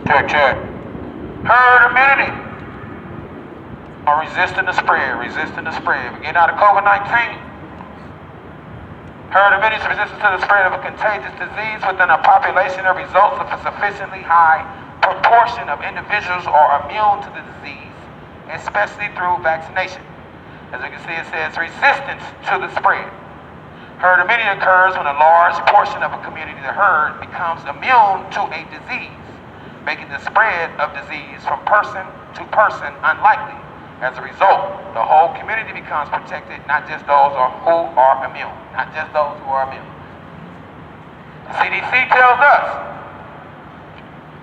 Check, check. Herd immunity. Or resisting the spread, resisting the spread. We're getting out of COVID-19. Herd immunity is resistance to the spread of a contagious disease within a population that results of a sufficiently high proportion of individuals are immune to the disease, especially through vaccination. As you can see, it says resistance to the spread. Herd immunity occurs when a large portion of a community, the herd, becomes immune to a disease, making the spread of disease from person to person unlikely. As a result, the whole community becomes protected, not just those who are immune. Not just those who are immune. The CDC tells us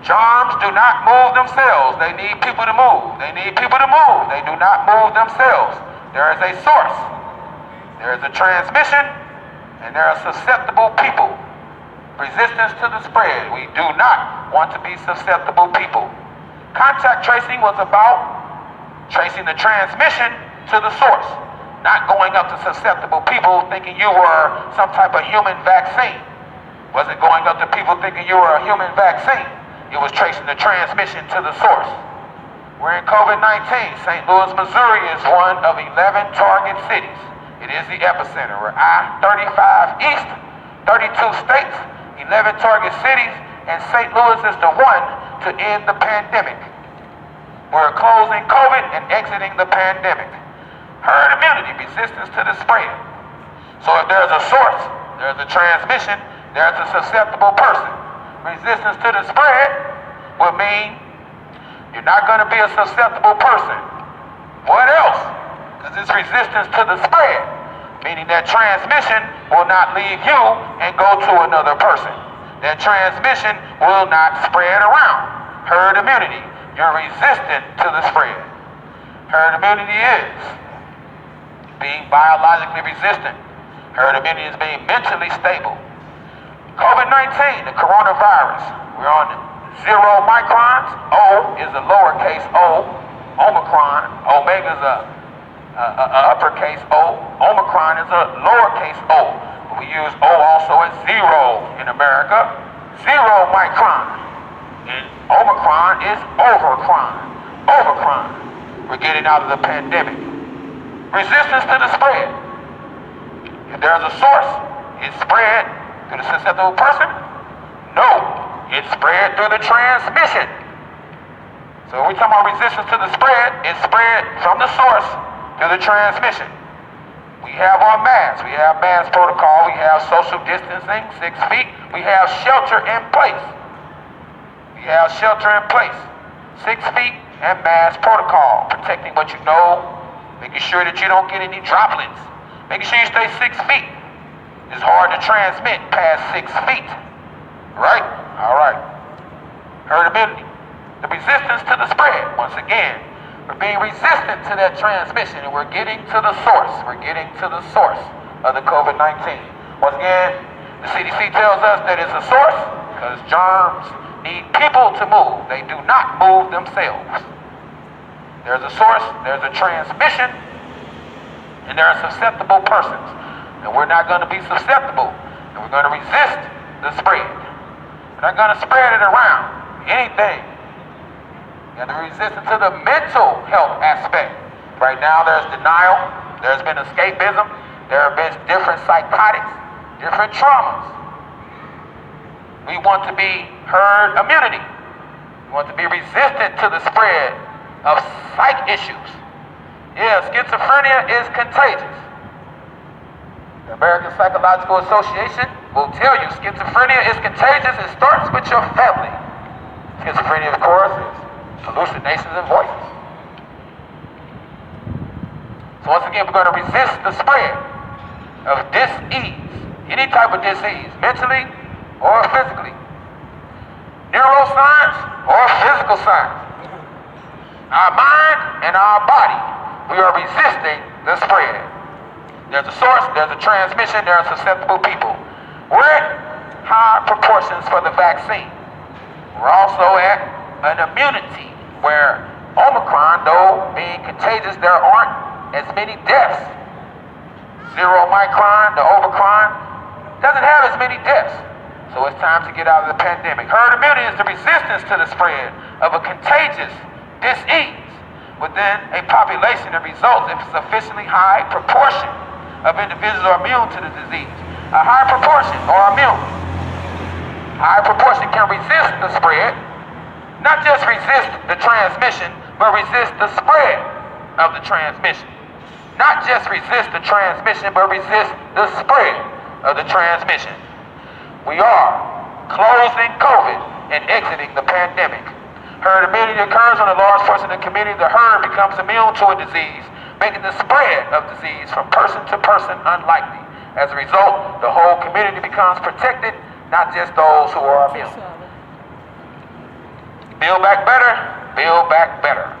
germs do not move themselves. They need people to move. They need people to move. They do not move themselves. There is a source. There is a transmission, and there are susceptible people. Resistance to the spread. We do not want to be susceptible people. Contact tracing was about tracing the transmission to the source, not going up to susceptible people thinking you were some type of human vaccine. Wasn't going up to people thinking you were a human vaccine. It was tracing the transmission to the source. We're in COVID-19. St. Louis, Missouri is one of 11 target cities. It is the epicenter. We're I-35 East, 32 states, 11 target cities, and St. Louis is the one to end the pandemic. We're closing COVID and exiting the pandemic. Herd immunity, resistance to the spread. So if there's a source, there's a transmission, there's a susceptible person. Resistance to the spread will mean you're not going to be a susceptible person. What else? Because it's resistance to the spread, meaning that transmission will not leave you and go to another person. That transmission will not spread around. Herd immunity. You're resistant to the spread. Herd immunity is being biologically resistant. Herd immunity is being mentally stable. COVID-19, the coronavirus, we're on 0 microns. O is a lowercase o. Omicron, omega is a uppercase O. Omicron is a lowercase o. We use O also as 0 in America. 0 micron. And Omicron is overcron. Overcron. We're getting out of the pandemic. Resistance to the spread. If there's a source, it's spread through the susceptible person? No. It's spread through the transmission. So when we're talking about resistance to the spread, it's spread from the source to the transmission. We have our masks. We have mask protocol. We have social distancing, 6 feet. We have shelter in place. We have shelter in place, 6 feet, and mask protocol, protecting what you know, making sure that you don't get any droplets, making sure you stay 6 feet. It's hard to transmit past 6 feet, right? All right. Herd immunity, the resistance to the spread. Once again, we're being resistant to that transmission, and we're getting to the source. We're getting to the source of the COVID-19. Once again, the CDC tells us that it's a source because germs need people to move. They do not move themselves. There's a source, there's a transmission, and there are susceptible persons. And we're not going to be susceptible, and we're going to resist the spread. We're not going to spread it around. Anything. You have to resist it to the mental health aspect. Right now there's denial, there's been escapism, there have been different psychotics, different traumas. We want to be herd immunity. We want to be resistant to the spread of psych issues. Yeah, schizophrenia is contagious. The American Psychological Association will tell you schizophrenia is contagious. It starts with your family. Schizophrenia, of course, is hallucinations and voices. So once again, we're going to resist the spread of dis-ease, any type of disease, mentally or physically, neuroscience or physical science. Our mind and our body, we are resisting the spread. There's a source, there's a transmission, there are susceptible people. We're at high proportions for the vaccine. We're also at an immunity where Omicron, though being contagious, there aren't as many deaths. 0 micron, the Omicron, doesn't have as many deaths. So it's time to get out of the pandemic. Herd immunity is the resistance to the spread of a contagious disease within a population that results in a sufficiently high proportion of individuals are immune to the disease. A high proportion are immune. High proportion can resist the spread, not just resist the transmission, but resist the spread of the transmission. Not just resist the transmission, but resist the spread of the transmission. We are closing COVID and exiting the pandemic. Herd immunity occurs when a large portion of the community, the herd, becomes immune to a disease, making the spread of disease from person to person unlikely. As a result, the whole community becomes protected, not just those who are immune. Build back better, build back better.